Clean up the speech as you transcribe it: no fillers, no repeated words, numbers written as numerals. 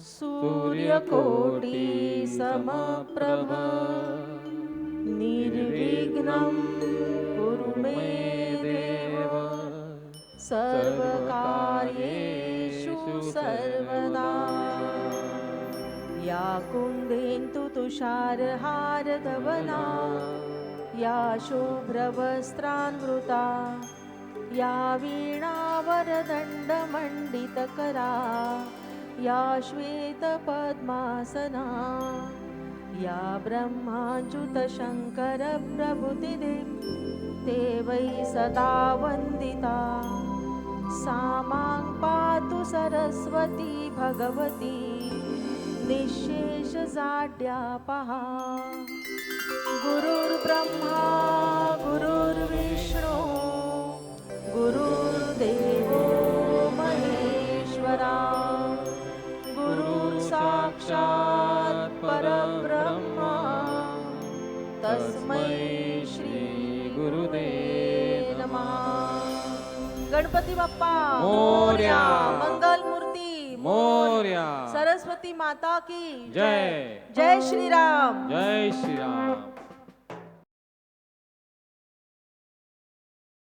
सूर्यकोटि समप्रभ निर्विघ्नं कुरु मे देव सर्वकार्येषु सर्वदा। या कुन्देन्दु तुषारहारधवना या शुभ्रवस्त्रान्वृता या वीणावरदण्डमण्डितकरा या श्वेतपद्मासना या ब्रह्माच्युतशङ्करप्रभृतिदे वै सदा वन्दिता। सा मां पातु सरस्वती भगवती निःशेषजाड्यापहा। गुरुर्ब्रह्मा गुरुर्विष्णु गुरुर्देवो महेश्वरा गुरुर्साक्षात् परब्रह्मा तस्मै श्री गुरुदेव नमः। गणपती बाप्पा मोरया, मंगल मूर्ती मोरया, सरस्वती माता की जय जय श्री राम जय श्री राम।